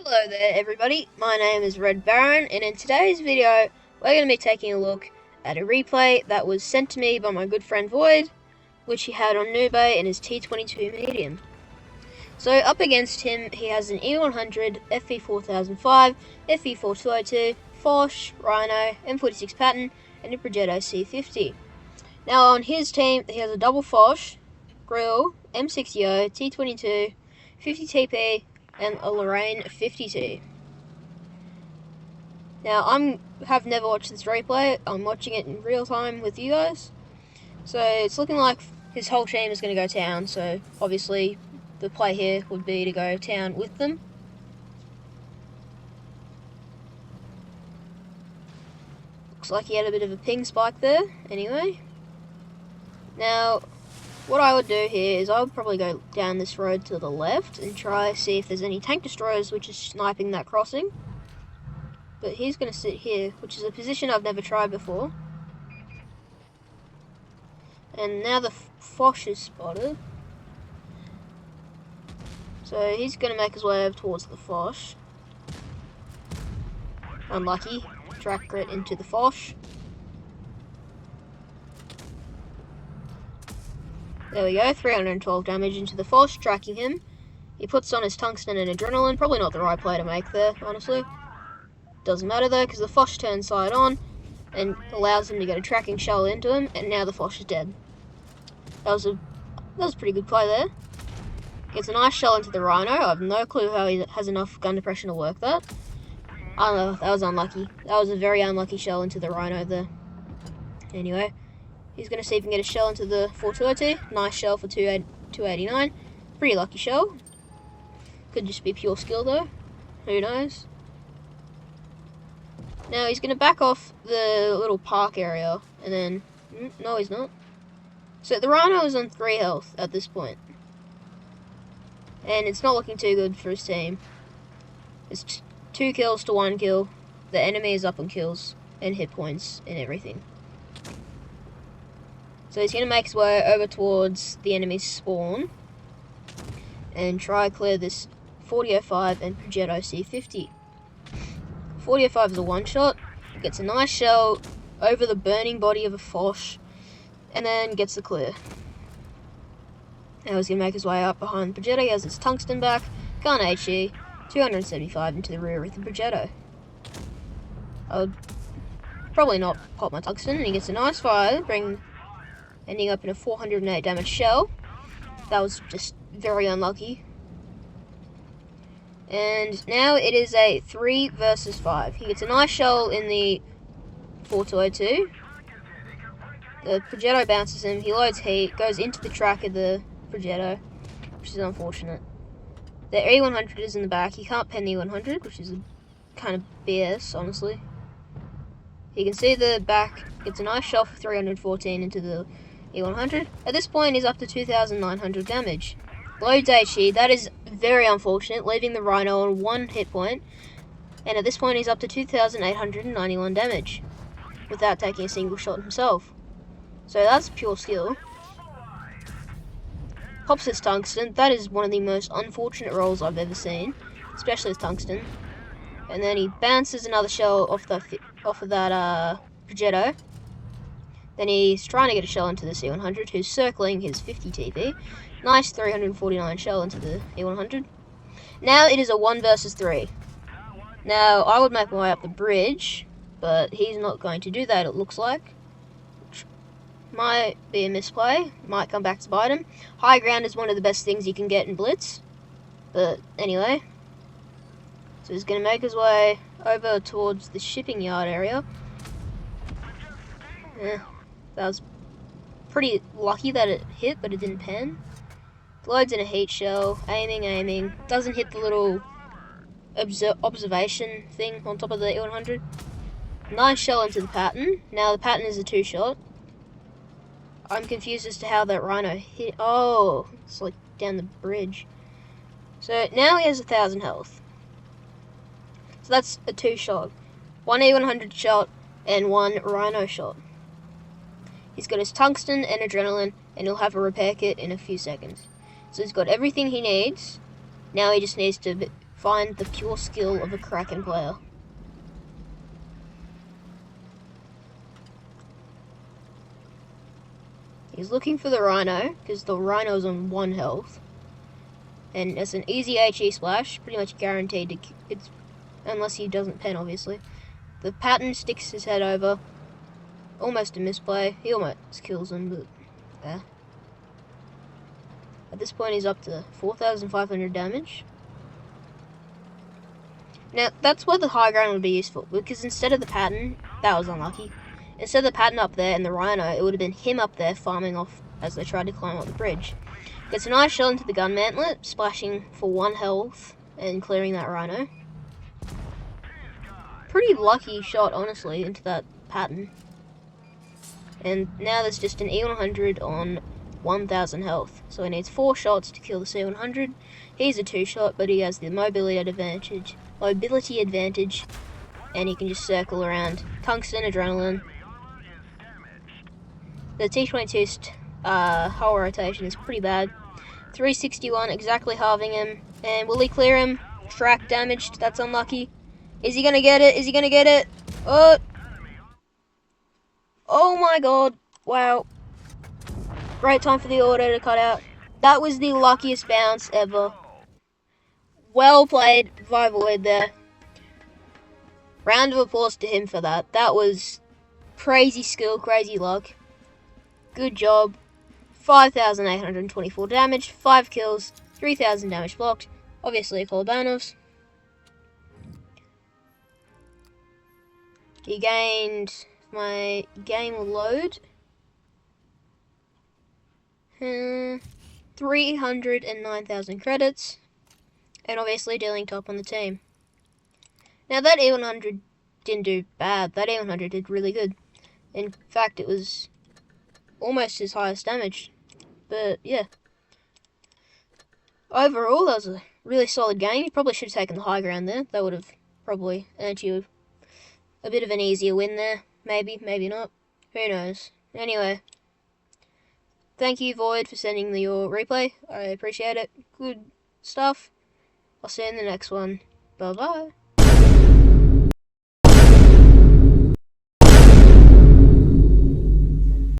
Hello there everybody, my name is RedBaron, and in today's video we're going to be taking a look at a replay that was sent to me by my good friend Void, which he had on Nubay in his T22 medium. So up against him he has an E100, FV4005, FV4202, Foch, Rhino, M46 Patton, and a Progetto C50. Now on his team he has a double Foch, Grill, M60O, T22, 50 TP, and a Lorraine 52. Now have never watched this replay. I'm watching it in real time with you guys. So it's looking like his whole team is going to go town. So obviously the play here would be to go town with them. Looks like he had a bit of a ping spike there. Anyway, now what I would do here is I would probably go down this road to the left and try see if there's any tank destroyers which is sniping that crossing. But he's going to sit here, which is a position I've never tried before. And now the Foch is spotted. So he's going to make his way over towards the Foch. Unlucky. Track grit into the Foch. There we go, 312 damage into the Foch, tracking him. He puts on his tungsten and adrenaline, probably not the right play to make there, honestly. Doesn't matter though, because the Foch turns side on and allows him to get a tracking shell into him, and now the Foch is dead. That was a pretty good play there. Gets a nice shell into the Rhino. I have no clue how he has enough gun depression to work that. I don't know, that was unlucky. That was a very unlucky shell into the Rhino there. Anyway. He's going to see if he can get a shell into the 4202. Nice shell for 289. Pretty lucky shell. Could just be pure skill though. Who knows? Now he's going to back off the little park area. And then... no, he's not. So the Rhino is on 3 health at this point. And it's not looking too good for his team. It's 2 kills to 1 kill. The enemy is up on kills and hit points and everything. So he's going to make his way over towards the enemy's spawn and try to clear this 4005 and Progetto C50. 4005 is a one-shot, gets a nice shell over the burning body of a Foch, and then gets the clear. Now he's going to make his way up behind Progetto. He has his tungsten back, gun HE, 275 into the rear with the Progetto. I would probably not pop my tungsten, and he gets a nice fire, ending up in a 408 damage shell. That was just very unlucky. And now it is a 3 versus 5. He gets a nice shell in the 4202. The Progetto bounces him, he loads heat, goes into the track of the Progetto, which is unfortunate. The E100 is in the back. He can't pen the E100, which is kind of BS, honestly. You can see the back gets a nice shell for 314 into the E100. At this point, he's up to 2,900 damage. Loads HE, that is very unfortunate, leaving the Rhino on 1 hit point. And at this point, he's up to 2,891 damage, without taking a single shot himself. So that's pure skill. Pops his tungsten. That is one of the most unfortunate rolls I've ever seen, especially with tungsten. And then he bounces another shell off of that Progetto. Then he's trying to get a shell into the C100, who's circling his 50 TP. Nice 349 shell into the E100. Now it is a 1 versus 3. Now I would make my way up the bridge, but he's not going to do that, it looks like. Which might be a misplay, might come back to bite him. High ground is one of the best things you can get in Blitz. But anyway. So he's going to make his way over towards the shipping yard area. That was pretty lucky that it hit, but it didn't pen. Loads in a heat shell, aiming, doesn't hit the little observation thing on top of the E100. Nice shell into the Patton. Now the Patton is a 2-shot. I'm confused as to how that Rhino hit. Oh, it's like down the bridge. So now he has 1,000 health. So that's a 2-shot. 1 E100 shot and 1 Rhino shot. He's got his tungsten and adrenaline, and he'll have a repair kit in a few seconds. So he's got everything he needs. Now he just needs to find the pure skill of a Kraken player. He's looking for the Rhino, because the Rhino's on 1 health. And it's an easy HE splash, pretty much guaranteed to... It's, unless he doesn't pen, obviously. The Patton sticks his head over. Almost a misplay. He almost kills him, but... yeah. At this point, he's up to 4,500 damage. Now, that's where the high ground would be useful, because instead of the Patton, that was unlucky. Instead of the Patton up there and the Rhino, it would have been him up there farming off as they tried to climb up the bridge. Gets a nice shot into the gun mantlet, splashing for 1 health and clearing that Rhino. Pretty lucky shot, honestly, into that Patton. And now there's just an E100 on 1,000 health. So he needs 4 shots to kill the C100. He's a 2-shot, but he has the mobility advantage, and he can just circle around. Tungsten, adrenaline. The T22's hull rotation is pretty bad. 361, exactly halving him. And will he clear him? Track damaged, that's unlucky. Is he gonna get it? Is he gonna get it? Oh! Oh my god. Wow. Great time for the auto to cut out. That was the luckiest bounce ever. Well played by Void there. Round of applause to him for that. That was crazy skill, crazy luck. Good job. 5,824 damage, 5 kills, 3,000 damage blocked. Obviously a full bonus. He gained... my game will load. 309,000 credits. And obviously dealing top on the team. Now that E100 didn't do bad. That E100 did really good. In fact, it was almost his highest damage. But yeah. Overall, that was a really solid game. You probably should have taken the high ground there. That would have probably earned you a bit of an easier win there. Maybe, maybe not. Who knows? Anyway. Thank you, Void, for sending your replay. I appreciate it. Good stuff. I'll see you in the next one. Bye-bye.